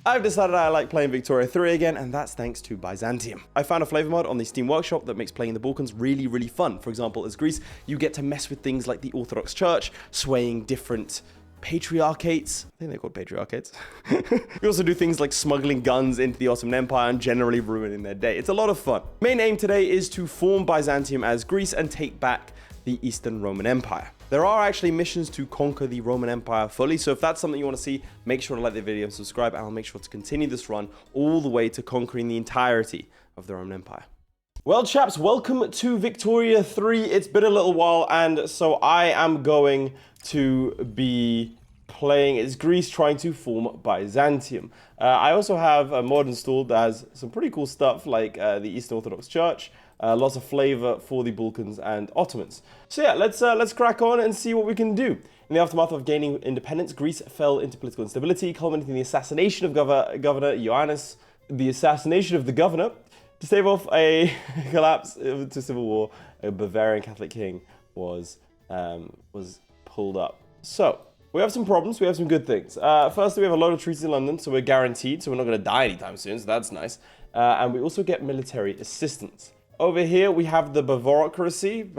I've decided I like playing Victoria 3 again, and that's thanks to Byzantium. I found a flavor mod on the Steam Workshop that makes playing the Balkans really, really fun. For example, as Greece, you get to mess with things like the Orthodox Church, swaying different patriarchates. I think they're called patriarchates. You also do things like smuggling guns into the Ottoman Empire and generally ruining their day. It's a lot of fun. Main aim today is to form Byzantium as Greece and take back the Eastern Roman Empire. There are actually missions to conquer the Roman Empire fully, so if that's something you want to see, make sure to like the video and subscribe, and I'll make sure to continue this run all the way to conquering the entirety of the Roman Empire. Well, chaps, welcome to Victoria 3. It's been a little while, and so I am going to be playing as Greece trying to form Byzantium. I also have a mod installed that has some pretty cool stuff like the Eastern Orthodox Church, lots of flavor for the Balkans and Ottomans. So yeah, let's crack on and see what we can do. In the aftermath of gaining independence, Greece fell into political instability, culminating in the assassination of Governor Ioannis. The assassination of the governor to stave off a collapse to civil war. A Bavarian Catholic king was pulled up. So we have some problems, we have some good things. Firstly, we have a load of treaties in London, so we're guaranteed, so we're not going to die anytime soon, so that's nice. And we also get military assistance. Over here, we have the Bavaocracy.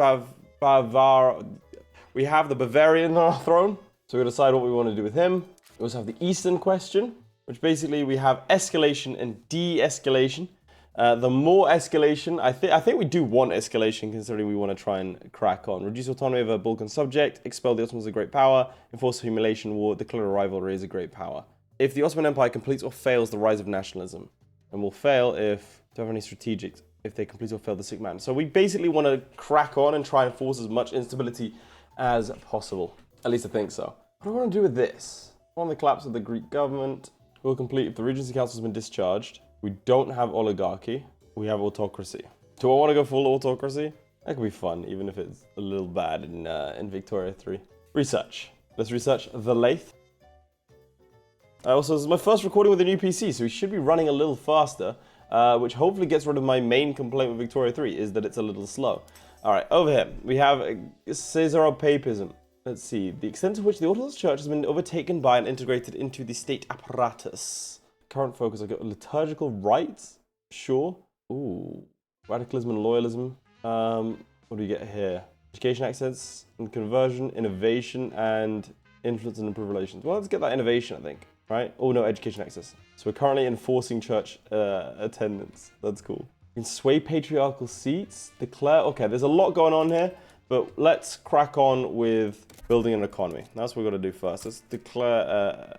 We have the Bavarian on our throne, so we're going to decide what we want to do with him. We also have the Eastern question, which basically we have escalation and de-escalation. The more escalation, I think we do want escalation considering we want to try and crack on. Reduce autonomy of a Balkan subject, expel the Ottomans as a great power, enforce a humiliation war, declare a rivalry as a great power. If the Ottoman Empire completes or fails the rise of nationalism, and will fail if, do you have any strategic, if they complete or fail the sick man. So we basically want to crack on and try and force as much instability as possible. At least I think so. What do I want to do with this? On the collapse of the Greek government, we'll complete if the Regency Council has been discharged. We don't have oligarchy, we have autocracy. Do I want to go full autocracy? That could be fun, even if it's a little bad in Victoria 3. Research. Let's research the Laith. Also, this is my first recording with a new PC, so we should be running a little faster, which hopefully gets rid of my main complaint with Victoria 3, is that it's a little slow. Alright, over here, we have Caesaropapism. Let's see, the extent to which the Orthodox Church has been overtaken by and integrated into the state apparatus. Current focus, I've got liturgical rites, sure. Ooh, radicalism and loyalism. What do we get here? Education access and conversion, innovation, and influence and improve relations. Well, let's get that innovation, I think, right? Oh no, education access. So we're currently enforcing church attendance. That's cool. We can sway patriarchal seats, declare, okay, there's a lot going on here, but let's crack on with building an economy. That's what we've got to do first. Let's declare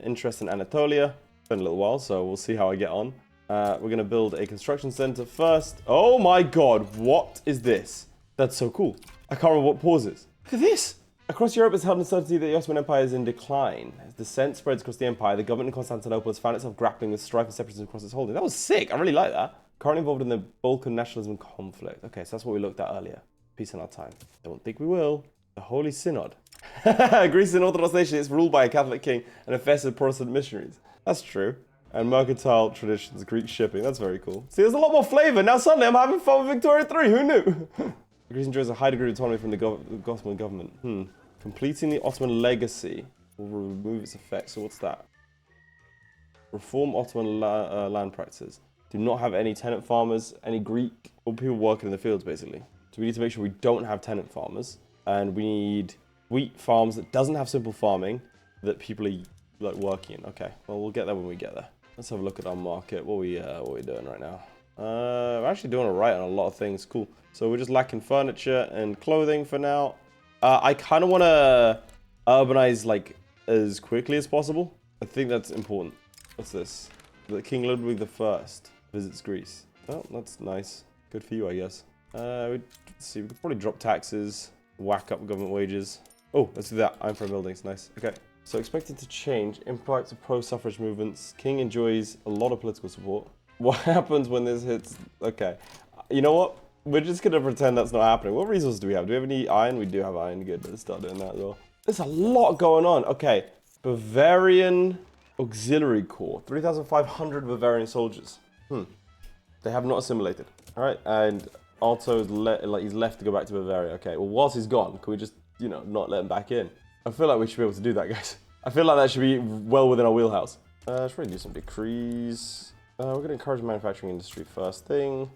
interest in Anatolia. Been a little while, so we'll see how I get on. We're going to build a construction center first. Oh my god, what is this? That's so cool. I can't remember what pause is. Look at this. Across Europe, it's held in certainty that the Ottoman Empire is in decline. As dissent spreads across the empire, the government in Constantinople has found itself grappling with strife and separatism across its holding. That was sick. I really like that. Currently involved in the Balkan nationalism conflict. Okay, so that's what we looked at earlier. Peace in our time. Don't think we will. The Holy Synod. Greece is an Orthodox nation. It's ruled by a Catholic king and infested Protestant missionaries. That's true. And mercantile traditions, Greek shipping. That's very cool. See, there's a lot more flavor. Now suddenly I'm having fun with Victoria 3. Who knew? Greece enjoys a high degree of autonomy from the Ottoman government. Completing the Ottoman legacy will remove its effects. So what's that? Reform Ottoman land practices. Do not have any tenant farmers, any Greek, or people working in the fields, basically. So we need to make sure we don't have tenant farmers. And we need wheat farms that doesn't have simple farming that people are like working in. Okay, well, we'll get there when we get there. Let's have a look at our market. What are we doing right now? We're actually doing all right on a lot of things. Cool. So we're just lacking furniture and clothing for now. I kind of want to urbanize like as quickly as possible. I think that's important. What's this? The King Ludwig I visits Greece. Oh, that's nice. Good for you, I guess. Let's see. We could probably drop taxes, whack up government wages. Oh, let's do that. I'm for buildings. Nice. Okay. So expected to change, impact of pro-suffrage movements. King enjoys a lot of political support. What happens when this hits? Okay, you know what? We're just gonna pretend that's not happening. What resources do we have? Do we have any iron? We do have iron. Good, let's start doing that as well. There's a lot going on. Okay, Bavarian Auxiliary Corps, 3,500 Bavarian soldiers. They have not assimilated. All right, and Otto's he's left to go back to Bavaria. Okay, well whilst he's gone, can we just not let him back in? I feel like we should be able to do that, guys. I feel like that should be well within our wheelhouse. Let's really do some decrees. We're going to encourage manufacturing industry first thing.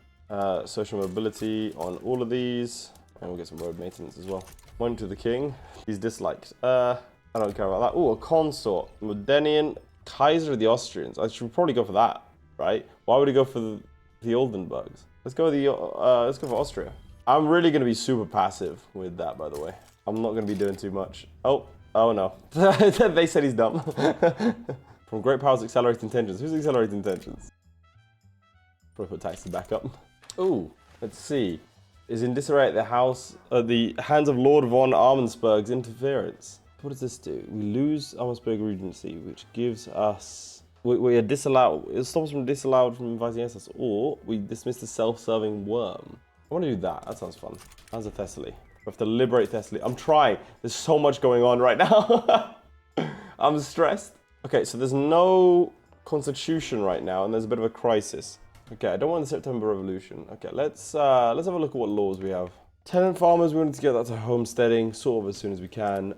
Social mobility on all of these. And we'll get some road maintenance as well. One to the king. He's disliked. I don't care about that. Oh, a consort. Modenian. Kaiser of the Austrians. I should probably go for that, right? Why would he go for the Oldenburgs? Let's go for Austria. I'm really going to be super passive with that, by the way. I'm not going to be doing too much. Oh no. They said he's dumb. From great powers accelerating tensions. Who's accelerating tensions? Probably put taxes back up. Ooh, let's see. Is in disarray at the hands of Lord von Armansberg's interference. What does this do? We lose Armansberg Regency, which gives us... We are disallowed... It stops us from disallowed from inviting SS, or we dismiss the self-serving worm. I want to do that. That sounds fun. How's a Thessaly? We have to liberate Thessaly. I'm trying. There's so much going on right now. I'm stressed. Okay, so there's no constitution right now, and there's a bit of a crisis. Okay, I don't want the September Revolution. Okay, let's have a look at what laws we have. Tenant farmers, we wanted to get that to homesteading sort of as soon as we can.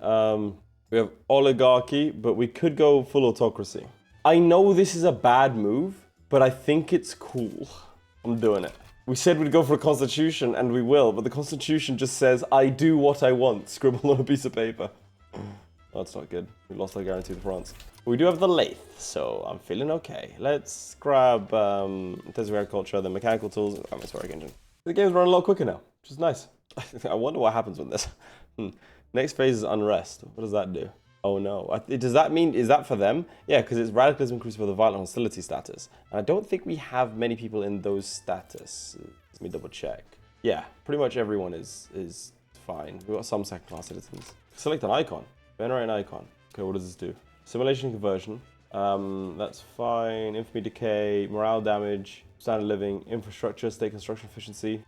We have oligarchy, but we could go full autocracy. I know this is a bad move, but I think it's cool. I'm doing it. We said we'd go for a constitution, and we will, but the constitution just says, I do what I want, scribbled on a piece of paper. Oh, that's not good. We lost our guarantee to France. We do have the Laith, so I'm feeling okay. Let's grab intensive agriculture, the mechanical tools, and atmospheric engine. The game's running a lot quicker now, which is nice. I wonder what happens with this. Next phase is unrest. What does that do? Oh no. Does that mean, is that for them? Yeah, because it's radicalism increased for the violent hostility status. And I don't think we have many people in those status. Let me double check. Yeah, pretty much everyone is fine. We've got some second class citizens. Select an icon. Venerate an icon. Okay, what does this do? Simulation conversion. That's fine. Infamy decay, morale damage, standard living, infrastructure, state construction efficiency.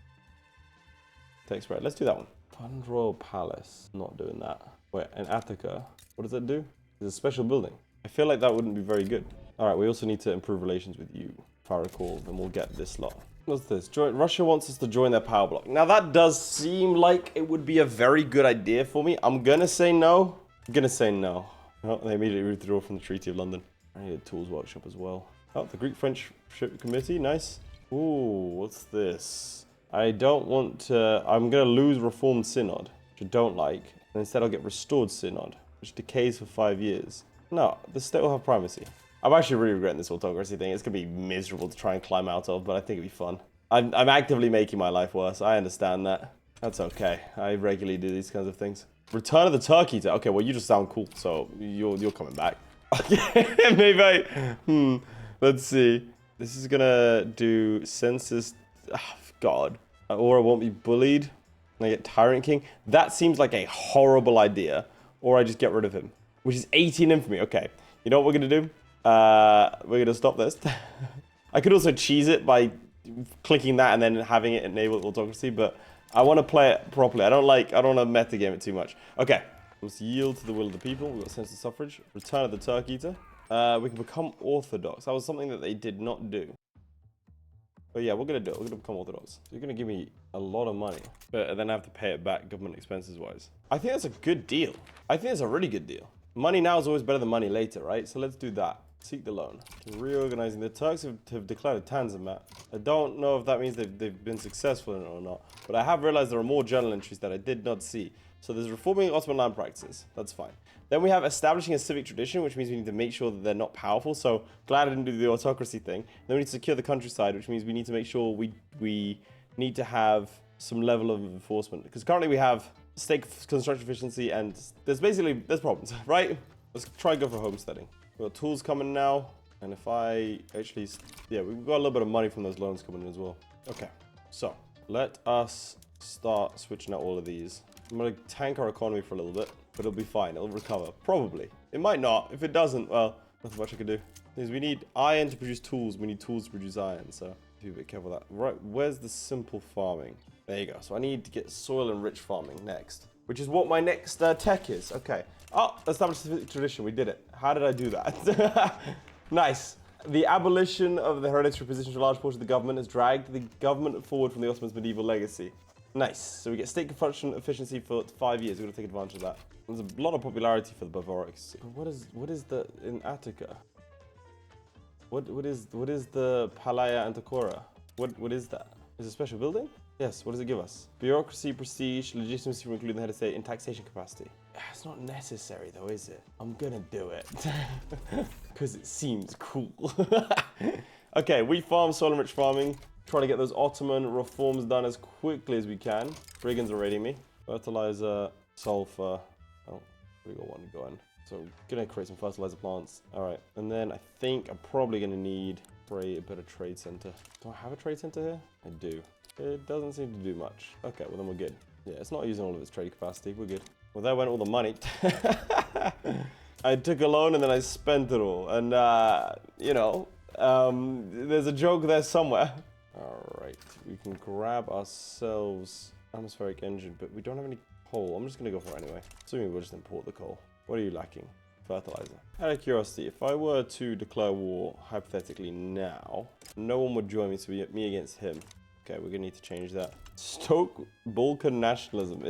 Text spread. Let's do that one. Fund Royal Palace. Not doing that. Wait, in Attica. What does that do? It's a special building. I feel like that wouldn't be very good. Alright, we also need to improve relations with you. If I recall, then we'll get this lot. What's this? Russia wants us to join their power bloc. Now that does seem like it would be a very good idea for me. I'm gonna say no. Oh, they immediately withdrew from the Treaty of London. I need a tools workshop as well. Oh, the Greek-French Committee, nice. Ooh, what's this? I don't want to... I'm going to lose Reformed Synod, which I don't like. And instead I'll get Restored Synod, which decays for 5 years. No, the state will have primacy. I'm actually really regretting this autocracy thing. It's going to be miserable to try and climb out of, but I think it'd be fun. I'm actively making my life worse. I understand that. That's okay. I regularly do these kinds of things. Return of the Turkey. Okay, well, you just sound cool, so you're coming back. Okay, maybe let's see. This is gonna do census. Oh, God. Or I won't be bullied. And I get Tyrant King. That seems like a horrible idea. Or I just get rid of him. Which is 18 infamy. Okay. You know what we're gonna do? We're gonna stop this. I could also cheese it by clicking that and then having it enable autocracy, but I want to play it properly. I don't want to metagame it too much. Okay. Let's yield to the will of the people. We've got census suffrage. Return of the Turk Eater. We can become Orthodox. That was something that they did not do. But yeah, we're going to do it. We're going to become Orthodox. So you're going to give me a lot of money. But then I have to pay it back government expenses wise. I think that's a good deal. I think it's a really good deal. Money now is always better than money later, right? So let's do that. Seek the loan. Reorganizing. The Turks have declared a Tanzimat. I don't know if that means they've been successful in it or not. But I have realized there are more journal entries that I did not see. So there's reforming Ottoman land practices. That's fine. Then we have establishing a civic tradition, which means we need to make sure that they're not powerful. So glad I didn't do the autocracy thing. Then we need to secure the countryside, which means we need to make sure we need to have some level of enforcement. Because currently we have state construction efficiency and there's problems, right? Let's try and go for homesteading. We've got tools coming now. And if I actually, yeah, we've got a little bit of money from those loans coming in as well. Okay, so let us start switching out all of these. I'm going to tank our economy for a little bit, but it'll be fine. It'll recover. Probably. It might not. If it doesn't, well, nothing much I can do. Because we need iron to produce tools. We need tools to produce iron, so be a bit careful with that. Right, where's the simple farming? There you go. So I need to get soil and rich farming next, which is what my next tech is. Okay. Oh, established tradition. We did it. How did I do that? Nice. The abolition of the hereditary position for a large portion of the government has dragged the government forward from the Ottomans' medieval legacy. Nice. So we get state construction efficiency for 5 years. We're going to take advantage of that. There's a lot of popularity for the Bavarics. What is the in Attica? What is the Palaya Anticora? What is that? Is it a special building? Yes, what does it give us? Bureaucracy, prestige, legitimacy for including the head of state, and taxation capacity. It's not necessary though, is it? I'm gonna do it. Because it seems cool. Okay, wheat farm, soil enriched farming. Trying to get those Ottoman reforms done as quickly as we can. Brigands are raiding me. Fertilizer, sulfur. Oh, we got one going. So gonna create some fertilizer plants. All right, and then I think I'm probably gonna need a better trade center. Do I have a trade center here? I do. It doesn't seem to do much. Okay, well then we're good. Yeah, it's not using all of its trade capacity. We're good. Well, there went all the money. I took a loan and then I spent it all. And, you know, there's a joke there somewhere. All right, we can grab ourselves atmospheric engine, but we don't have any coal. I'm just going to go for it anyway. Assuming we'll just import the coal. What are you lacking? Fertilizer. Out of curiosity, if I were to declare war, hypothetically now, no one would join me, so me against him. Okay, we're gonna need to change that. Stoke Balkan nationalism.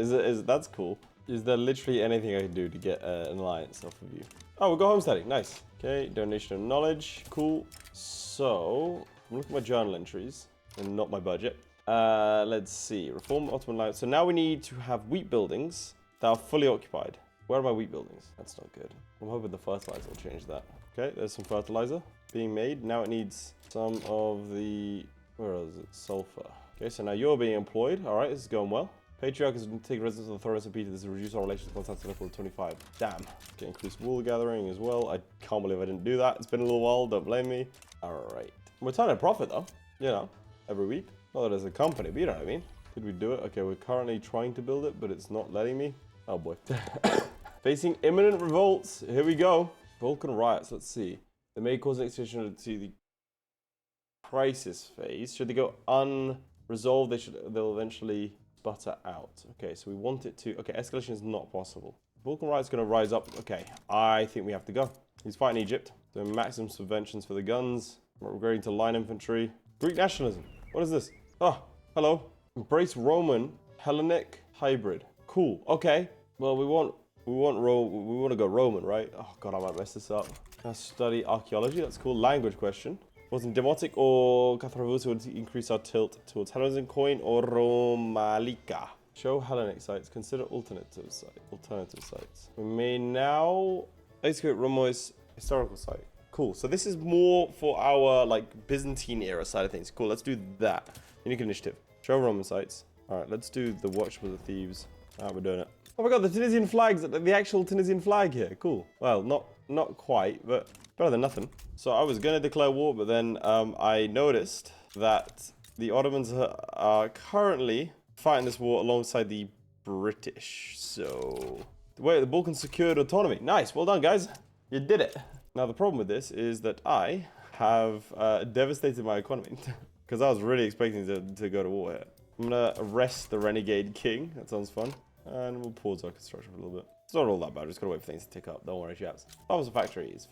That's cool. Is there literally anything I can do to get an alliance off of you? Oh, we'll go homesteading. Nice. Okay, donation of knowledge. Cool. So, I'm looking at my journal entries and not my budget. Let's see. Reform Ottoman land. So now we need to have wheat buildings that are fully occupied. Where are my wheat buildings? That's not good. I'm hoping the fertilizer will change that. Okay, there's some fertilizer being made. Now it needs some of the... Where is it? Sulfur. Okay, so now you're being employed. All right, this is going well. Patriarch has taken residence on the throne of St. Peter. This has reduced our relations with Constantinople to 25. Damn. Okay, increased wool gathering as well. I can't believe I didn't do that. It's been a little while. Don't blame me. All right. We're turning a profit though. You know, every week. Not that as a company, but you know what I mean. Did we do it? Okay, we're currently trying to build it, but it's not letting me. Oh boy. Facing imminent revolts. Here we go. Balkan riots. Let's see. They may cause an extension to the crisis phase. Should they go unresolved, they'll eventually butter out. Okay, so we want it to... Okay, escalation is not possible. Balkan riot's going to rise up. Okay, I think we have to go. He's fighting Egypt. Doing maximum subventions for the guns. We're upgrading to line infantry. Greek nationalism. What is this? Oh, hello. Embrace Roman Hellenic hybrid. Cool. Okay. Well, we want to go Roman, right? Oh god, I might mess this up. Study archaeology. That's cool. Language question. Wasn't Demotic or Catharavusa would increase our tilt towards Hellenism coin or Romalica? Show Hellenic sites. Consider alternative sites. We may now excavate Romois historical site. Cool. So this is more for our like Byzantine era side of things. Cool. Let's do that. Unique initiative. Show Roman sites. All right. Let's do the Watch for the Thieves. We're doing it. Oh my god, the Tunisian flag's the actual Tunisian flag here. Cool. Well, not quite, but better than nothing. So I was gonna declare war, but then I noticed that the Ottomans are currently fighting this war alongside the British. So wait, the Balkans secured autonomy. Nice, well done, guys. You did it. Now the problem with this is that I have devastated my economy because I was really expecting to go to war here. I'm gonna arrest the renegade king. That sounds fun. And we'll pause our construction for a little bit. It's not all that bad. Just gotta wait for things to tick up. Don't worry, chaps. Farmers and factory is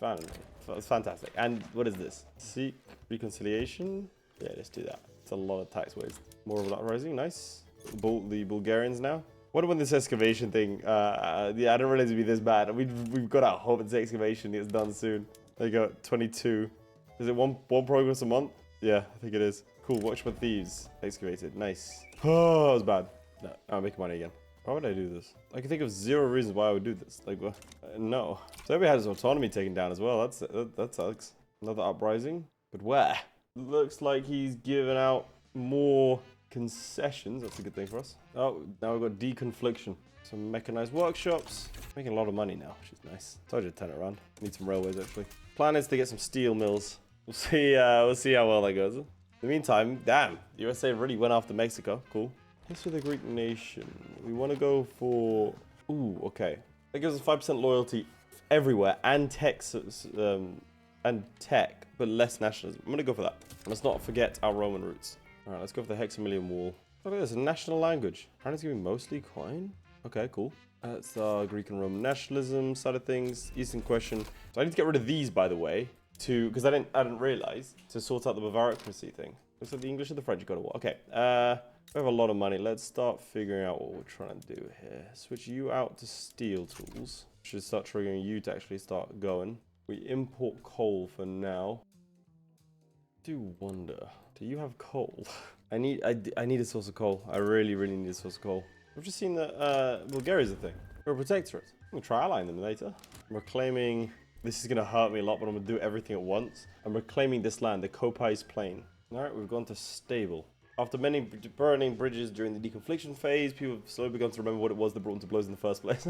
it's fantastic. And what is this? Seek reconciliation. Yeah, let's do that. It's a lot of tax waste. More of that rising. Nice. The Bulgarians now. What when this excavation thing? Yeah, I didn't realize it'd be this bad. We've got our hope it's excavation. It's done soon. There you go. 22. Is it one progress a month? Yeah, I think it is. Cool. Watch for thieves. Excavated. Nice. Oh, that was bad. No, I'm making money again. Why would I do this? I can think of 0 reasons why I would do this. Like, no. So we had his autonomy taken down as well. That sucks. Another uprising. But where? Looks like he's given out more concessions. That's a good thing for us. Oh, now we've got deconfliction. Some mechanized workshops. Making a lot of money now, which is nice. Told you to turn it around. Need some railways, actually. Plan is to get some steel mills. We'll see how well that goes. In the meantime, damn. The USA really went after Mexico. Cool. This with the Greek nation. We want to go for... Ooh, okay. That gives us 5% loyalty everywhere and tech, but less nationalism. I'm going to go for that. Let's not forget our Roman roots. All right, let's go for the Hexamillion Wall. Look at this, a national language. Apparently it's going to be mostly coin. Okay, cool. That's the Greek and Roman nationalism side of things. Eastern question. So I need to get rid of these, by the way, because I didn't realize, to sort out the Bavaocracy thing. Looks like the English and the French go to war. Okay, we have a lot of money. Let's start figuring out what we're trying to do here. Switch you out to steel tools. Should start triggering you to actually start going. We import coal for now. do wonder, do you have coal? I need a source of coal. I really need a source of coal. I've just seen that Bulgaria's a thing. We're a protectorate. I'm gonna try allying them later. I'm reclaiming, this is gonna hurt me a lot, but I'm gonna do everything at once. I'm reclaiming this land, the Kopais Plain. All right, we've gone to stable. After many burning bridges during the deconfliction phase, people have slowly begun to remember what it was that brought them to blows in the first place.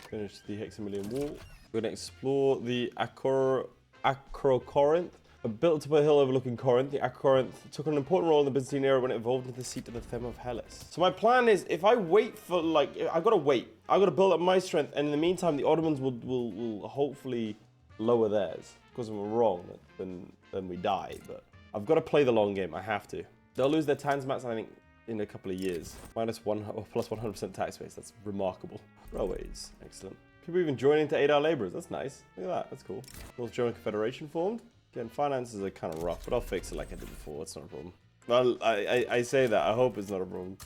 Finish the Hexamillion Wall. We're going to explore the Acrocorinth. Built upon a hill overlooking Corinth, the Acrocorinth took an important role in the Byzantine era when it evolved into the seat of the Them of Hellas. So my plan is, if I wait for, like, I've got to wait. I've got to build up my strength, and in the meantime, the Ottomans will hopefully lower theirs. Because if we're wrong, then we die, but I've got to play the long game. I have to. They'll lose their Tanzmats, I think, in a couple of years. Plus 100% tax base. That's remarkable. Railways. Excellent. People even joining to aid our laborers. That's nice. Look at that. That's cool. North German Confederation formed. Again, finances are kind of rough, but I'll fix it like I did before. It's not a problem. Well, I say that. I hope it's not a problem.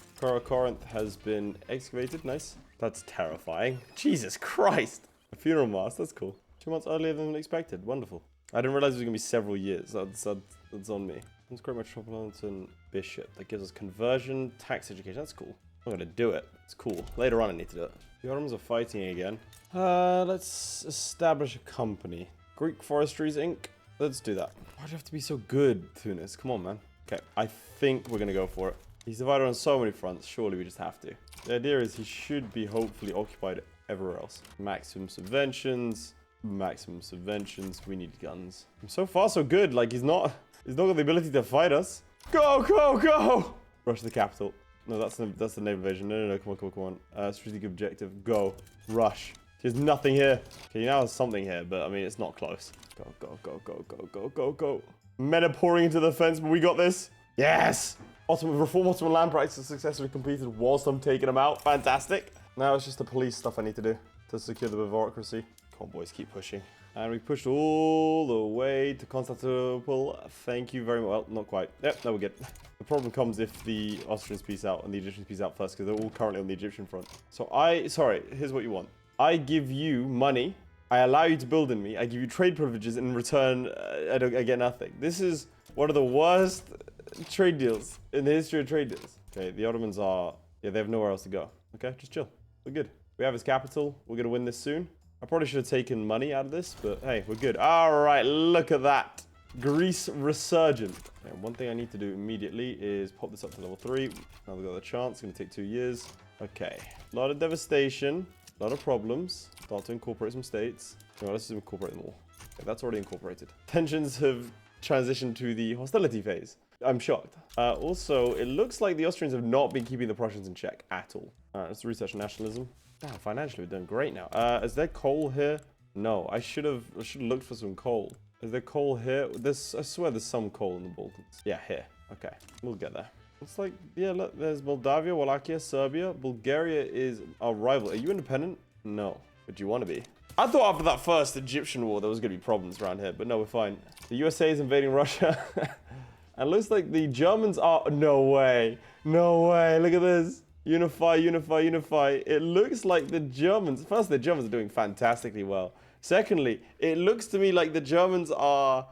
Corinth has been excavated. Nice. That's terrifying. Jesus Christ. A funeral mass. That's cool. 2 months earlier than expected. Wonderful. I didn't realize it was going to be several years. That's on me. Let's create Metropolitan Bishop. That gives us conversion, tax education. That's cool. I'm going to do it. It's cool. Later on, I need to do it. The Ottomans are fighting again. Let's establish a company. Greek Forestries, Inc. Let's do that. Why'd you have to be so good, Tunis? Come on, man. Okay, I think we're going to go for it. He's divided on so many fronts. Surely we just have to. The idea is he should be hopefully occupied everywhere else. Maximum subventions. Maximum subventions. We need guns. So far, so good. Like, he's not got the ability to fight us. Go, go, go! Rush the capital. No, that's the naval invasion. No, come on. Strategic objective. Go. Rush. There's nothing here. Okay, you now have something here, but I mean, it's not close. Go. Men are pouring into the fence, but we got this. Yes! Reform Ottoman land practices successfully completed whilst I'm taking them out. Fantastic. Now it's just the police stuff I need to do to secure the autocracy. Come on, boys, keep pushing. And we pushed all the way to Constantinople. Thank you very much. Well, not quite. Yep, no, we're good. The problem comes if the Austrians peace out and the Egyptians peace out first, because they're all currently on the Egyptian front. So sorry, here's what you want. I give you money. I allow you to build in me. I give you trade privileges. In return, I get nothing. This is one of the worst trade deals in the history of trade deals. Okay, the Ottomans are... Yeah, they have nowhere else to go. Okay, just chill. We're good. We have his capital. We're going to win this soon. I probably should have taken money out of this, but hey, we're good. All right, look at that. Greece resurgent. Okay, one thing I need to do immediately is pop this up to level 3. Now we've got the chance. It's going to take 2 years. Okay, a lot of devastation. A lot of problems. Start to incorporate some states. No, let's just incorporate them all. Okay, that's already incorporated. Tensions have transitioned to the hostility phase. I'm shocked. Also, it looks like the Austrians have not been keeping the Prussians in check at all. All right, let's research nationalism. Damn, financially, we're doing great now. Is there coal here? No, I should have looked for some coal. Is there coal here? I swear there's some coal in the Balkans. Yeah, here. Okay, we'll get there. It's like, yeah, look, there's Moldavia, Wallachia, Serbia. Bulgaria is our rival. Are you independent? No, but you want to be. I thought after that first Egyptian war, there was going to be problems around here, but no, we're fine. The USA is invading Russia. And it looks like the Germans are... No way. No way. Look at this. Unify. It looks like the Germans... First, the Germans are doing fantastically well. Secondly, it looks to me like the Germans are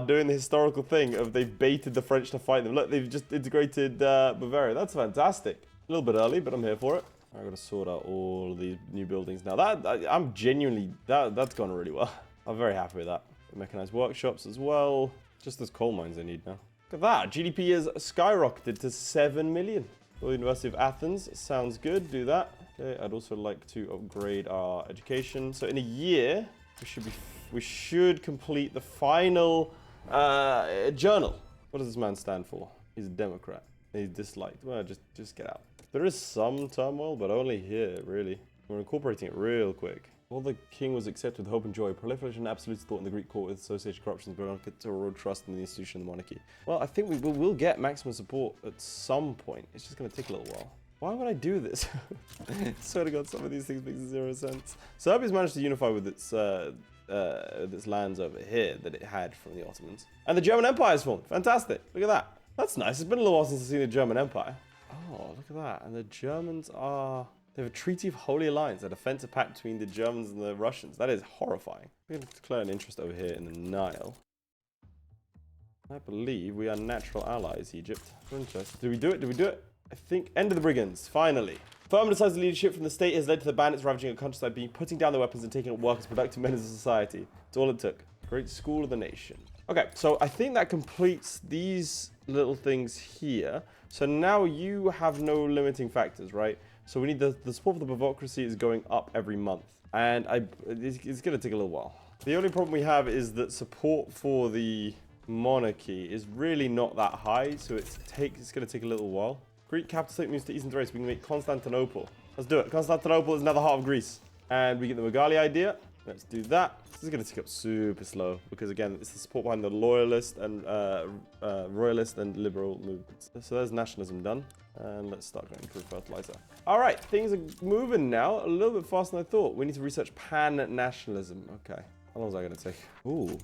doing the historical thing of they've baited the French to fight them. Look, they've just integrated Bavaria. That's fantastic. A little bit early, but I'm here for it. I've got to sort out all of these new buildings now. I'm genuinely... That's gone really well. I'm very happy with that. Mechanized workshops as well. Just those coal mines I need now. Look at that. GDP has skyrocketed to 7 million. The University of Athens sounds good. Do that. Okay, I'd also like to upgrade our education. So in a year, we should complete the final journal. What does this man stand for? He's a Democrat. He's disliked. Well, just get out. There is some turmoil, but only here, really. We're incorporating it real quick. While the king was accepted with hope and joy, proliferation and absolute thought in the Greek court with associated corruptions but not to erode trust in the institution of the monarchy. Well, I think we will get maximum support at some point. It's just going to take a little while. Why would I do this? I swear to God, some of these things make 0 sense. Serbia's managed to unify with its lands over here that it had from the Ottomans. And the German Empire is formed. Fantastic. Look at that. That's nice. It's been a little while since I've seen the German Empire. Oh, look at that. And the Germans are... They have a Treaty of Holy Alliance, a defensive pact between the Germans and the Russians. That is horrifying. We're going to declare an interest over here in the Nile. I believe we are natural allies, Egypt. Interesting. Did we do it? Did we do it? I think end of the brigands, finally. Firm and decisive leadership from the state has led to the bandits ravaging a countryside being putting down their weapons and taking up work as productive members of society. It's all it took. Great school of the nation. Okay, so I think that completes these little things here. So now you have no limiting factors, right? So we need the support for the autocracy is going up every month. And it's going to take a little while. The only problem we have is that support for the monarchy is really not that high. So it's going to take a little while. Greek capital state moves to Eastern Thrace. We can make Constantinople. Let's do it. Constantinople is now the heart of Greece. And we get the Megali idea. Let's do that. This is going to take up super slow. Because again, it's the support behind the loyalist and royalist and liberal movements. So there's nationalism done. And let's start going through fertilizer. All right. Things are moving now. A little bit faster than I thought. We need to research pan-nationalism. Okay. How long is that going to take? Ooh,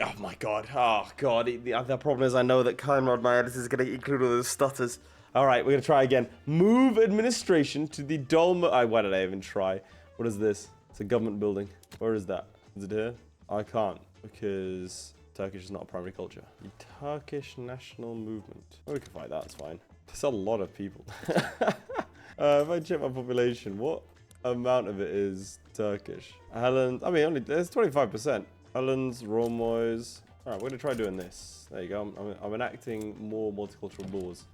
oh my god. Oh god. The problem is I know that Conrad, my editor, is going to include all those stutters. All right, we're going to try again. Move administration to the Dolma. Why did I even try? What is this? It's a government building. Where is that? Is it here? I can't because Turkish is not a primary culture. The Turkish national movement. Oh, we can fight that. It's fine. There's a lot of people. If I check my population, what amount of it is Turkish? Helens, I mean, only there's 25%. Helens, Romois. All right, we're gonna try doing this. There you go. I'm enacting more multicultural laws.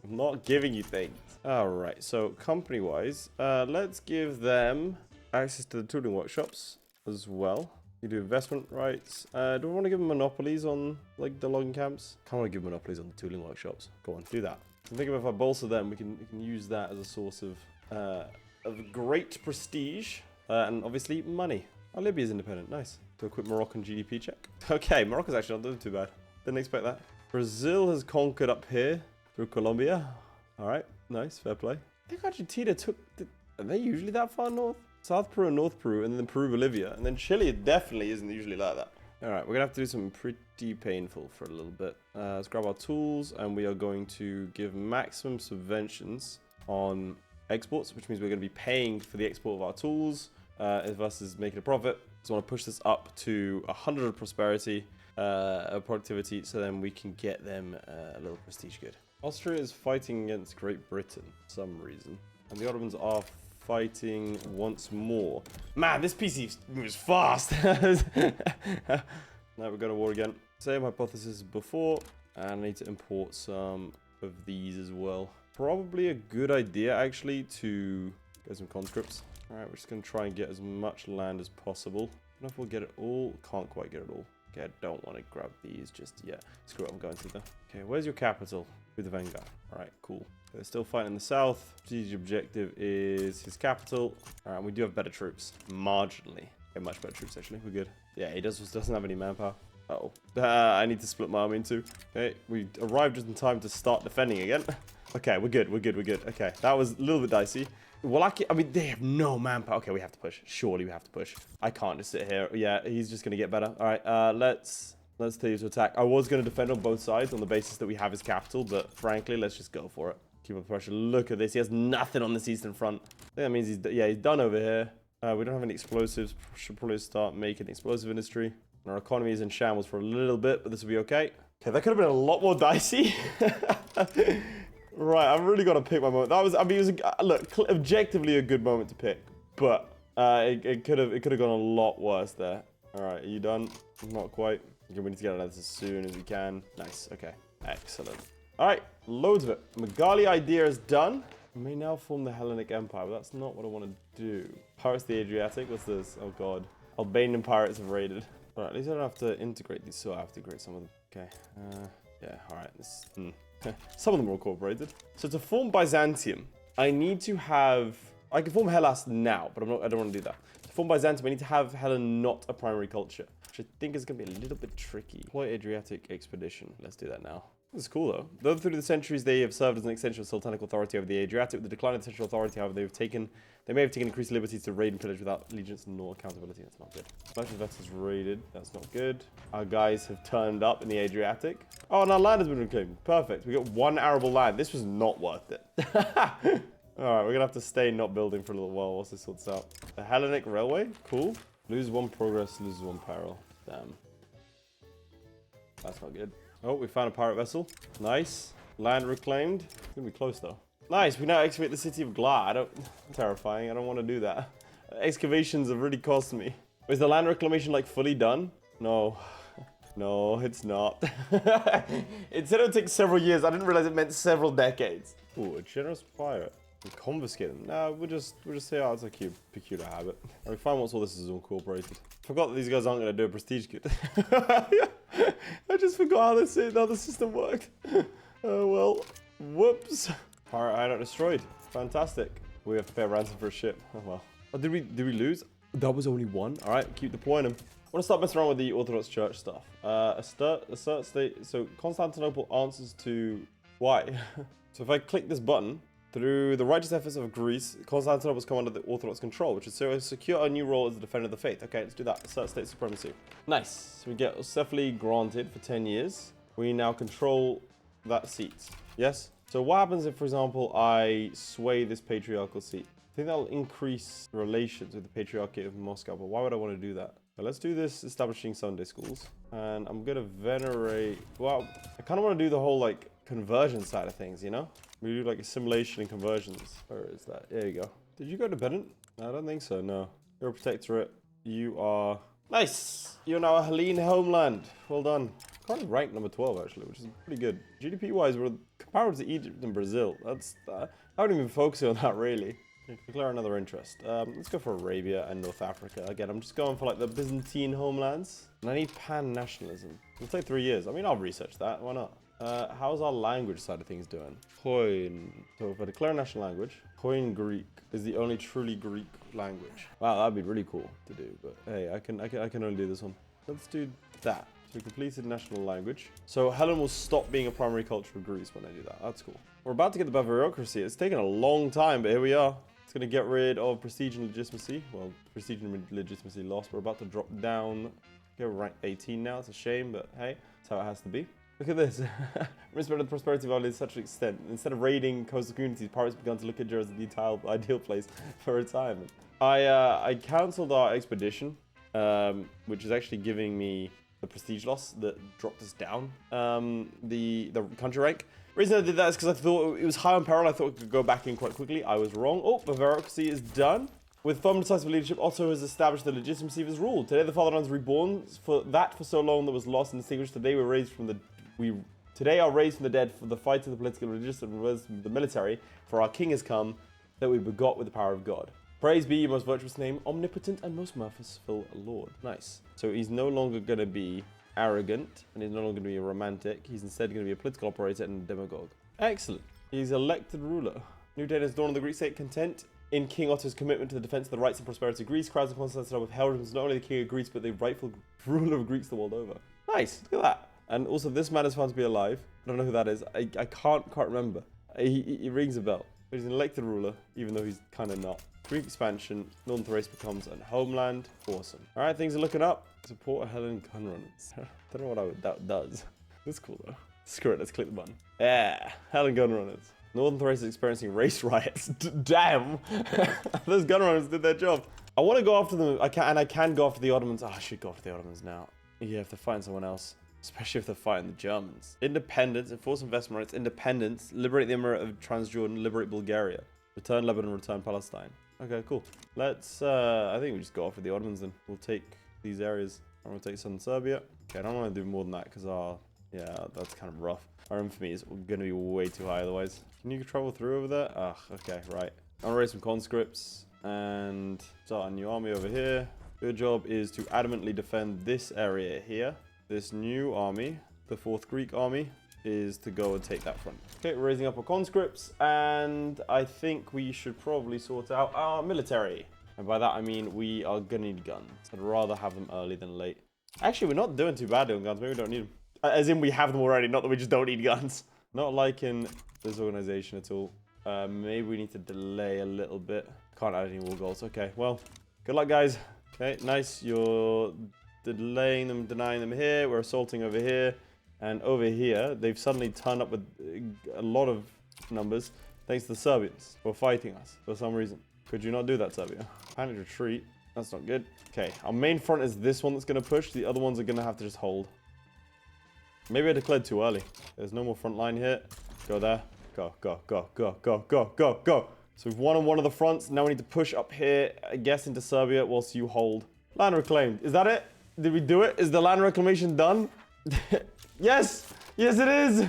I'm not giving you things. All right, so company-wise, let's give them access to the tooling workshops as well. You do investment rights. Do we want to give them monopolies on like the logging camps? Can't want to give monopolies on the tooling workshops. Go on, do that. I think if I bolster them, we can use that as a source of great prestige and obviously money. Oh, Libya's independent. Nice. Do a quick Moroccan GDP check. Okay, Morocco's actually not doing too bad. Didn't expect that. Brazil has conquered up here through Colombia. All right, nice, fair play. I think Argentina took. Are they usually that far north? South Peru and North Peru, and then Peru, Bolivia, and then Chile definitely isn't usually like that. All right, we're gonna have to do something pretty painful for a little bit. Let's grab our tools, and we are going to give maximum subventions on exports, which means we're going to be paying for the export of our tools versus making a profit. So I want to push this up to 100 of prosperity, productivity, so then we can get them a little prestige good. Austria is fighting against Great Britain for some reason, and the Ottomans are fighting once more. Man, this PC moves fast. Now we're going to war again. Same hypothesis as before, and I need to import some of these as well. Probably a good idea, actually, to get some conscripts. All right, we're just going to try and get as much land as possible. I don't know if we'll get it all. Can't quite get it all. Okay, I don't want to grab these just yet. Screw it, I'm going to the... Okay, where's your capital? With the Vanguard. All right, cool. They're still fighting in the south. Strategic objective is his capital. All right, we do have better troops. Marginally. Okay, much better troops, actually. We're good. Yeah, he doesn't have any manpower. Uh-oh. I need to split my army in two. Okay, we arrived just in time to start defending again. Okay, we're good. Okay, that was a little bit dicey. Well, I mean, they have no manpower. Okay, we have to push. Surely we have to push. I can't just sit here. Yeah, he's just going to get better. All right, let's tell you to attack. I was going to defend on both sides on the basis that we have his capital, but frankly, let's just go for it. Keep up pressure. Look at this. He has nothing on this eastern front. I think that means he's done over here. We don't have any explosives. Should probably start making explosive industry. And our economy is in shambles for a little bit, but this will be okay. Okay, that could have been a lot more dicey. Right, I've really got to pick my moment. That was, I mean, it was, look, objectively a good moment to pick, but it could have gone a lot worse there. All right, are you done? Not quite. Okay, we need to get out of this as soon as we can. Nice, okay, excellent. All right, loads of it. Megali idea is done. We may now form the Hellenic Empire, but that's not what I want to do. Pirates of the Adriatic, what's this? Oh God, Albanian pirates have raided. All right, at least I don't have to integrate these, so I have to integrate some of them. Okay, yeah, all right, this, some of them are incorporated. So to form Byzantium, I need to have... I can form Hellas now, but I don't want to do that. To form Byzantium, I need to have Helen not a primary culture, which I think is going to be a little bit tricky. Deploy Adriatic expedition. Let's do that now. This is cool, though. Though through the centuries, they have served as an extension of sultanic authority over the Adriatic. With the decline of the central authority, however, they may have taken increased liberties to raid and pillage without allegiance nor accountability. That's not good. Merchant vessels raided. That's not good. Our guys have turned up in the Adriatic. Oh, and our land has been reclaimed. Perfect. We got one arable land. This was not worth it. All right, we're going to have to stay not building for a little while whilst this sorts out. The Hellenic Railway. Cool. Lose one progress, lose one peril. Damn. That's not good. Oh, we found a pirate vessel. Nice. Land reclaimed. It's gonna be close though. Nice, we now excavate the city of Glad. Terrifying, I don't want to do that. Excavations have really cost me. Is the land reclamation like fully done? No. No, it's not. It said it would take several years. I didn't realize it meant several decades. Ooh, a generous pirate. We confiscate them. No, we'll just say, oh, it's a peculiar habit. And we find once all this is incorporated. Forgot that these guys aren't going to do a prestige kit. I just forgot how the system worked. Oh, well. Whoops. Pirate hideout destroyed. Fantastic. We have to pay a ransom for a ship. Oh, well. Oh, did we lose? That was only one. All right, keep deploying them. I want to start messing around with the Orthodox Church stuff. Assert state. So Constantinople answers to why. So if I click this button, through the righteous efforts of Greece, Constantinople has come under the Orthodox control, which is to secure a new role as the defender of the faith. Okay, let's do that. Assert state supremacy. Nice. So we get Cephaly granted for 10 years. We now control that seat. Yes? So what happens if, for example, I sway this patriarchal seat? I think that'll increase relations with the Patriarchate of Moscow, but why would I want to do that? So let's do this establishing Sunday schools. And I'm going to venerate... Well, I kind of want to do the whole, like, conversion side of things, you know? We do, like, assimilation and conversions. Where is that? There you go. Did you go dependent? No, I don't think so, no. You're a protectorate. You are... Nice! You're now a Hellene homeland. Well done. Currently ranked number 12, actually, which is pretty good. GDP-wise, we're comparable to Egypt and Brazil. That's... I haven't even focused on that, really. Declare another interest. Let's go for Arabia and North Africa. Again, I'm just going for like the Byzantine homelands. And I need pan-nationalism. It'll take 3 years. I mean, I'll research that. Why not? How's our language side of things doing? Koine. So if I declare a national language, Koine Greek is the only truly Greek language. Wow, that'd be really cool to do. But hey, I can only do this one. Let's do that. So we completed national language. So Helen will stop being a primary culture of Greece when I do that. That's cool. We're about to get the Bayeriocracy. It's taken a long time, but here we are. It's going to get rid of prestige and legitimacy. Well, prestige and legitimacy lost. We're about to drop down. We're rank 18 now. It's a shame, but hey, that's how it has to be. Look at this. Respect the prosperity value to such an extent. Instead of raiding coastal communities, pirates began to look at Jura as the ideal place for retirement. I cancelled our expedition, which is actually giving me the prestige loss that dropped us down the country rank. The reason I did that is because I thought it was high on peril. I thought it could go back in quite quickly. I was wrong. Oh, Bayeriocracy is done. With firm decisive leadership, Otto has established the legitimacy of his rule. Today, the fatherland is reborn for so long that was lost and extinguished. Today, we're raised from the today are raised from the dead for the fight of the political religious and the military. For our king has come, that we begot with the power of God. Praise be your most virtuous name, omnipotent and most merciful Lord. Nice. So he's no longer going to be arrogant, and he's no longer going to be a romantic. He's instead going to be a political operator and a demagogue. Excellent. He's elected ruler. New day has dawned on the Greek state. Content in King Otto's commitment to the defense of the rights and prosperity of Greece, crowds of Constantinople have held him as not only the king of Greece, but the rightful ruler of Greeks the world over. Nice. Look at that. And also, this man is found to be alive. I don't know who that is. I can't remember. He rings a bell. But he's an elected ruler, even though he's kind of not. Greek expansion. Northern Thrace becomes a homeland. Awesome. All right, things are looking up. Support Helen gun runners. Don't know what that does. That's cool, though. Screw it. Let's click the button. Yeah. Helen gun runners. Northern Thrace is experiencing race riots. Damn. Those gun runners did their job. I want to go after them. I can go after the Ottomans. Oh, I should go after the Ottomans now. Yeah, if they're fighting someone else. Especially if they're fighting the Germans. Independence, enforce investment rights, independence, liberate the Emirate of Transjordan, liberate Bulgaria, return Lebanon, return Palestine. Okay, cool. Let's, I think we just go after the Ottomans then. We'll take these areas. I'm going to take southern Serbia. Okay, I don't want to do more than that because yeah, that's kind of rough. Our infamy is going to be way too high otherwise. Can you travel through over there? Ah, okay, right. I'm going to raise some conscripts and start a new army over here. Your job is to adamantly defend this area here. This new army, the 4th Greek army, is to go and take that front. Okay, we're raising up our conscripts, and I think we should probably sort out our military. And by that, I mean we are gonna need guns. I'd rather have them early than late. Actually, we're not doing too badly on guns. Maybe we don't need them. As in, we have them already, not that we just don't need guns. Not liking this organization at all. Maybe we need to delay a little bit. Can't add any war goals. Okay, well, good luck, guys. Okay, nice. You're delaying them, denying them here. We're assaulting over here. And over here, they've suddenly turned up with a lot of numbers thanks to the Serbians who are fighting us for some reason. Could you not do that, Serbia? Panic retreat. That's not good. Okay, our main front is this one that's going to push. The other ones are going to have to just hold. Maybe I declared too early. There's no more front line here. Go there. Go, go, go, go, go, go, go, go. So we've won on one of the fronts. Now we need to push up here, I guess, into Serbia whilst you hold. Land reclaimed. Is that it? Did we do it? Is the land reclamation done? Yes! Yes, it is!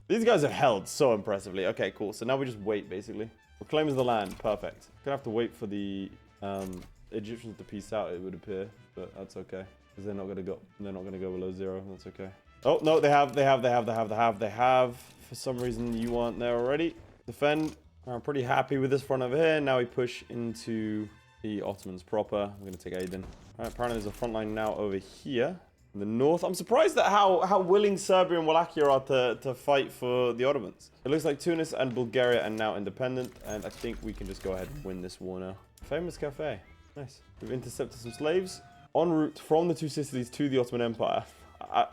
These guys have held so impressively. Okay, cool. So now we just wait, basically. Reclaims the land. Perfect. Gonna have to wait for the Egyptians to peace out, it would appear. But that's okay. Because they're not gonna go below 0. That's okay. Oh, no, they have. For some reason, you aren't there already. Defend. I'm pretty happy with this front over here. Now we push into the Ottomans proper. I'm going to take Aiden. All right, apparently there's a front line now over here in the north. I'm surprised at how willing Serbia and Wallachia are to fight for the Ottomans. It looks like Tunis and Bulgaria are now independent, and I think we can just go ahead and win this war now. Famous cafe. Nice. We've intercepted some slaves en route from the two Sicilies to the Ottoman Empire.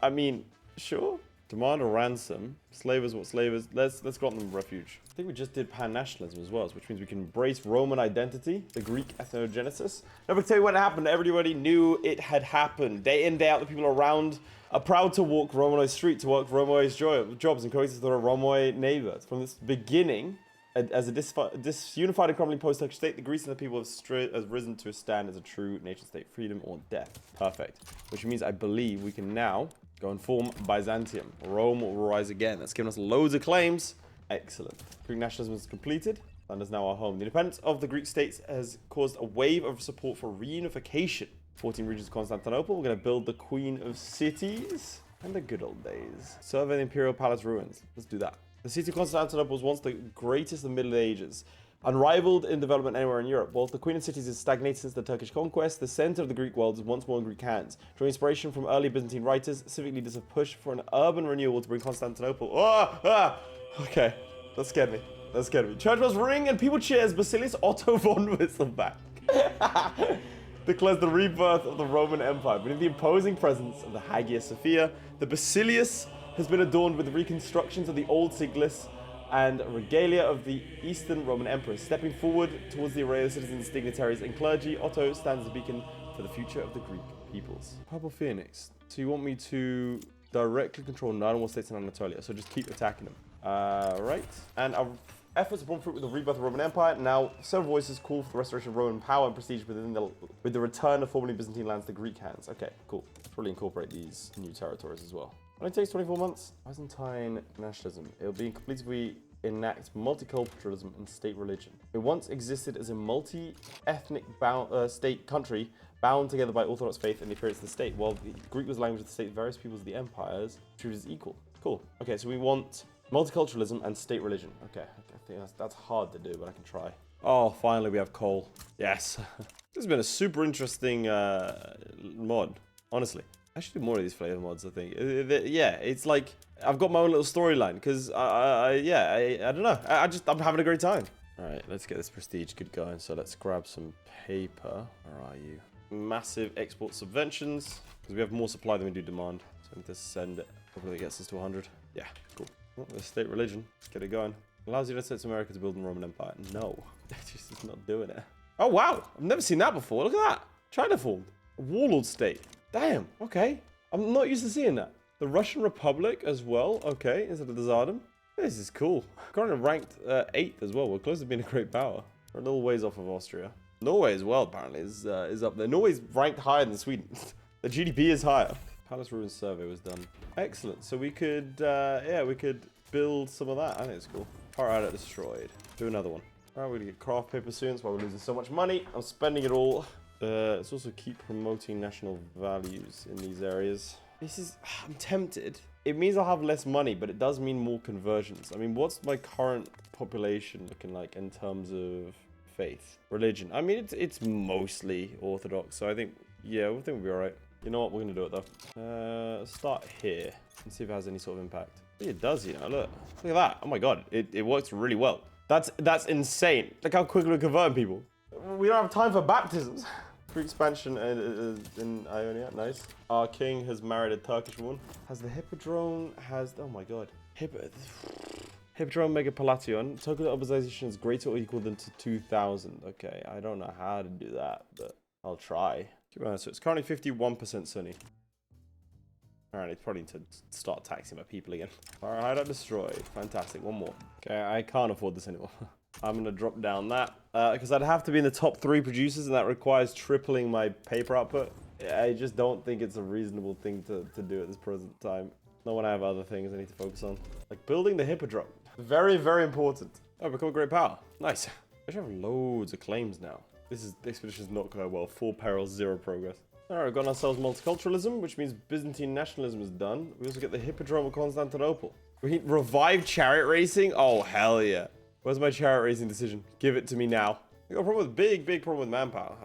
I mean, sure. Demand a ransom. Slavers, what slavers? Let's grant them refuge. I think we just did pan-nationalism as well, which means we can embrace Roman identity, the Greek ethnogenesis. Now, if I tell you what happened, everybody knew it had happened. Day in, day out, the people around are proud to walk Romois street, to work Romois jobs, and coexist with their Romois neighbors. From this beginning, as a disunified and crumbling post-Turkish state, the Greeks and the people have risen to a stand as a true nation-state, freedom or death. Perfect. Which means I believe we can now go and form Byzantium. Rome will rise again. That's given us loads of claims. Excellent. Greek nationalism is completed. Land is now our home. The independence of the Greek states has caused a wave of support for reunification. 14 regions of Constantinople. We're going to build the Queen of Cities. And the good old days. Survey the Imperial Palace ruins. Let's do that. The city of Constantinople was once the greatest of the Middle Ages, unrivaled in development anywhere in Europe. While the Queen of Cities has stagnated since the Turkish conquest, the center of the Greek world is once more in Greek hands. Drawing inspiration from early Byzantine writers, civic leaders have pushed for an urban renewal to bring Constantinople. Okay, that scared me. That scared me. Church bells ring and people cheer as Basilius Otto von Wisselbach declares the rebirth of the Roman Empire. Beneath the imposing presence of the Hagia Sophia, the Basilius has been adorned with reconstructions of the old Siglis and regalia of the Eastern Roman emperors. Stepping forward towards the array of citizens, dignitaries, and clergy, Otto stands as a beacon for the future of the Greek peoples. Purple Phoenix. So you want me to directly control 9 more states in Anatolia, so just keep attacking them. Right. And our efforts have borne fruit with the rebirth of the Roman Empire. Now, several voices call for the restoration of Roman power and prestige with the return of formerly Byzantine lands to Greek hands. Okay, cool. Probably incorporate these new territories as well. Only takes 24 months. Byzantine nationalism. It'll be incomplete if we enact multiculturalism and state religion. It once existed as a multi-ethnic state country bound together by Orthodox faith and the appearance of the state. While the Greek was the language of the state, various peoples of the empires treated as equal. Cool. Okay, so we want multiculturalism and state religion. Okay, I think that's hard to do, but I can try. Oh, finally we have coal. Yes. This has been a super interesting mod, honestly. I should do more of these flavor mods, I think. Yeah, it's like, I've got my own little storyline, because I don't know. I'm having a great time. All right, let's get this prestige good going. So let's grab some paper. Where are you? Massive export subventions, because we have more supply than we do demand. So I need to send it. Hopefully it gets us to 100. Yeah, cool. Well, the state religion. Let's get it going. Allows the United States of America to build a Roman Empire. No, it's just not doing it. Oh, wow. I've never seen that before. Look at that. China formed. A warlord state. Damn, okay. I'm not used to seeing that. The Russian Republic as well, okay, instead of the Tsardom. This is cool. Currently ranked 8th as well. We're close to being a great power. We're a little ways off of Austria. Norway as well, apparently, is up there. Norway's ranked higher than Sweden. The GDP is higher. Palace Ruins survey was done. Excellent. So we could, yeah, we could build some of that. I think it's cool. Power outlet destroyed. Do another one. All right, we're gonna get craft paper soon. That's why we're losing so much money. I'm spending it all. Let's also keep promoting national values in these areas. This is, I'm tempted. It means I'll have less money, but it does mean more conversions. I mean, what's my current population looking like in terms of faith? Religion. I mean, it's mostly Orthodox, so I think, yeah, I think we'll be all right. You know what? We're going to do it, though. Start here and see if it has any sort of impact. It does, you know, look. Look at that. Oh, my God. It works really well. That's insane. Look how quickly we're converting people. We don't have time for baptisms. Free expansion in Ionia, nice. Our king has married a Turkish woman. Has the Hippodrome, oh my God. Hippodrome Mega Palation. Total urbanization is greater or equal than to 2,000. Okay, I don't know how to do that, but I'll try. So it's currently 51% sunny. Alright, it's probably need to start taxing my people again. Alright, hideout destroyed. Fantastic. One more. Okay, I can't afford this anymore. I'm going to drop down that. Because I'd have to be in the top 3 producers, and that requires tripling my paper output. I just don't think it's a reasonable thing to do at this present time. No one I have other things I need to focus on. Like building the Hippodrome. Very, very important. Oh, become a great power. Nice. I should have loads of claims now. This expedition's not going well. 4 perils, 0 progress. Alright, we've got ourselves multiculturalism, which means Byzantine nationalism is done. We also get the Hippodrome of Constantinople. We need revived chariot racing? Oh, hell yeah. Where's my chariot racing decision? Give it to me now. We got a problem with big problem with manpower.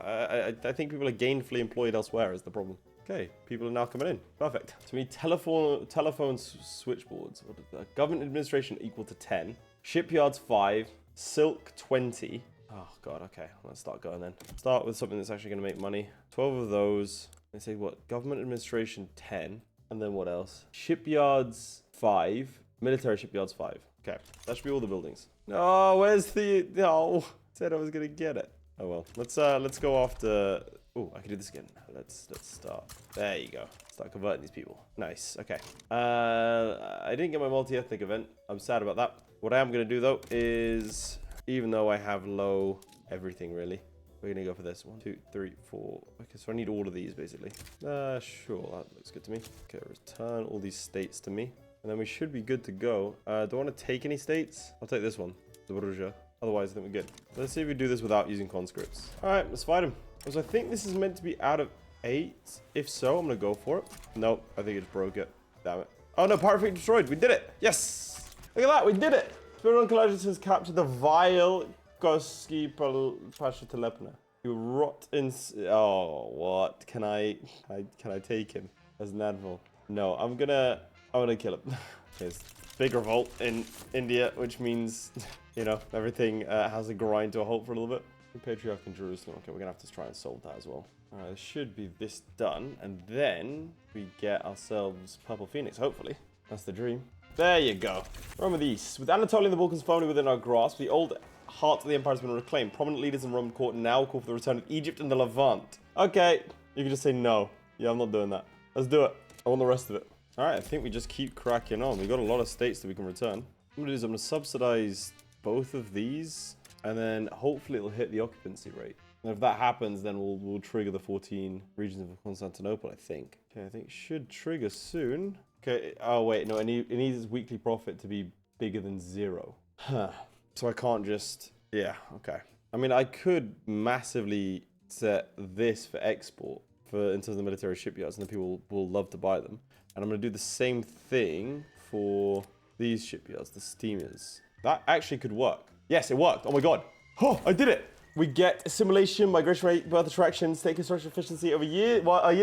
I think people are gainfully employed elsewhere is the problem. Okay, people are now coming in. Perfect. So we need telephone switchboards. What is that? Government administration equal to 10. Shipyards 5. Silk 20. Oh, God, okay. Let's start going then. Start with something that's actually going to make money. 12 of those. They say what? Government administration 10. And then what else? Shipyards 5. Military shipyards 5. Okay, that should be all the buildings. No, where's the... No, said I was going to get it. Oh, well. Let's go after... Oh, I can do this again. Let's start. There you go. Start converting these people. Nice. Okay. I didn't get my multi-ethnic event. I'm sad about that. What I am going to do, though, is... Even though I have low everything, really. We're going to go for this. 1, 2, 3, 4. Okay, so I need all of these, basically. Sure. That looks good to me. Okay, return all these states to me. And then we should be good to go. Do I want to take any states? I'll take this one. The Borussia. Otherwise, I think we're good. Let's see if we do this without using conscripts. All right, let's fight him. So I think this is meant to be out of 8. If so, I'm going to go for it. Nope, I think it just broke it. Damn it. Oh, no, Pirate Fleet destroyed. We did it. Yes. Look at that. We did it. Spirit Collisions has captured the vile Koski Pasha Telepna. You rot in... Oh, what? Can I take him as an admiral? No, I'm gonna kill him. There's big revolt in India, which means, you know, everything has a grind to a halt for a little bit. Patriarch in Jerusalem. Okay, we're gonna have to try and solve that as well. Alright, there should be this done, and then we get ourselves Purple Phoenix, hopefully. That's the dream. There you go. Rome of the East. With Anatolia and the Balkans firmly within our grasp, the old heart of the empire has been reclaimed. Prominent leaders in Roman court now call for the return of Egypt and the Levant. Okay, you can just say no. Yeah, I'm not doing that. Let's do it. I want the rest of it. Alright, I think we just keep cracking on. We've got a lot of states that we can return. What I'm going to do is I'm going to subsidize both of these, and then hopefully it'll hit the occupancy rate. And if that happens, then we'll trigger the 14 regions of Constantinople, I think. Okay, I think it should trigger soon. Okay, oh wait, no, it needs its weekly profit to be bigger than 0. Huh. So I can't just... Yeah, okay. I mean, I could massively set this for export in terms of the military shipyards, and then people will love to buy them. And I'm going to do the same thing for these shipyards, the steamers. That actually could work. Yes, it worked. Oh my god. Oh, I did it. We get assimilation, migration rate, birth attraction, state construction efficiency over years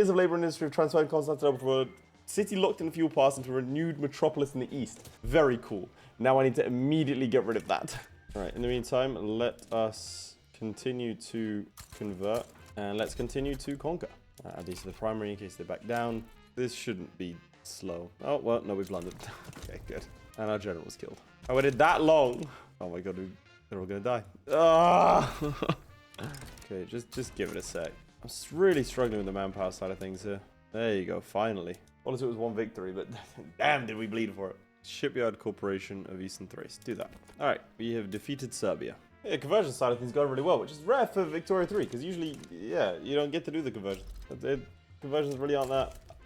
of labor and industry have transformed Constantinople from a city locked in the fuel pass into a renewed metropolis in the east. Very cool. Now I need to immediately get rid of that. All right, in the meantime, let us continue to convert and let's continue to conquer. Add these to the primary in case they back down. This shouldn't be slow. Oh, well, no, we blundered. Okay, good. And our general was killed. I waited that long. Oh my god, they're all gonna die. Ah! Okay, just give it a sec. I'm really struggling with the manpower side of things here. There you go, finally. Honestly, it was one victory, but damn, did we bleed for it. Shipyard Corporation of Eastern Thrace. Do that. All right, we have defeated Serbia. Yeah, the conversion side of things going really well, which is rare for Victoria 3, because usually, yeah, you don't get to do the conversion. Conversions really aren't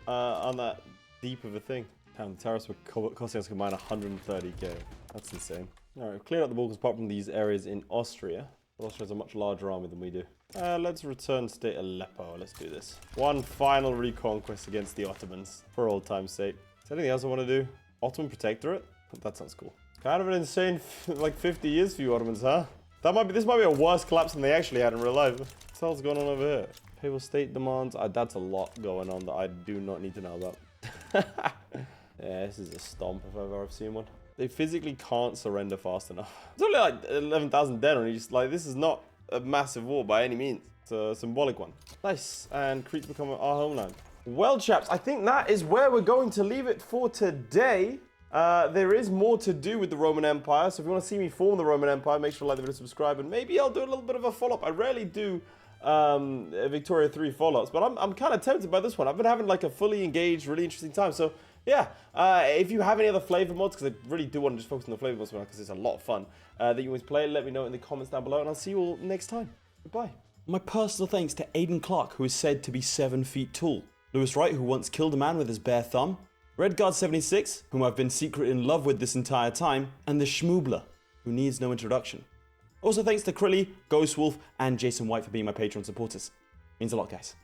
that deep of a thing. Damn, the tariffs were costing us combined 130k. That's insane. All right, we've cleared out the Balkans apart from these areas in Austria. Austria has a much larger army than we do. Let's return state Aleppo. Let's do this. One final reconquest against the Ottomans, for old time's sake. Is there anything else I want to do? Ottoman Protectorate? That sounds cool. Kind of an insane, like 50 years for you Ottomans, huh? This might be a worse collapse than they actually had in real life. What the hell's going on over here? Papal state demands. That's a lot going on that I do not need to know about. Yeah, this is a stomp if I've ever seen one. They physically can't surrender fast enough. It's only like 11,000 dead, and just like, this is not a massive war by any means. It's a symbolic one. Nice, and Crete's become our homeland. Well, chaps, I think that is where we're going to leave it for today. There is more to do with the Roman Empire, so if you want to see me form the Roman Empire, make sure to like the video, subscribe, and maybe I'll do a little bit of a follow-up. I rarely do Victoria 3 Fallouts, but I'm kind of tempted by this one. I've been having like a fully engaged, really interesting time. So yeah, if you have any other flavor mods, because I really do want to just focus on the flavor mods because it's a lot of fun, that you always play, let me know in the comments down below, and I'll see you all next time. Goodbye. My personal thanks to Aiden Clark, who is said to be 7 feet tall, Lewis Wright, who once killed a man with his bare thumb, Redguard76, whom I've been secretly in love with this entire time, and the Schmoobler, who needs no introduction. Also thanks to Crilly, Ghostwolf, and Jason White for being my Patreon supporters. Means a lot, guys.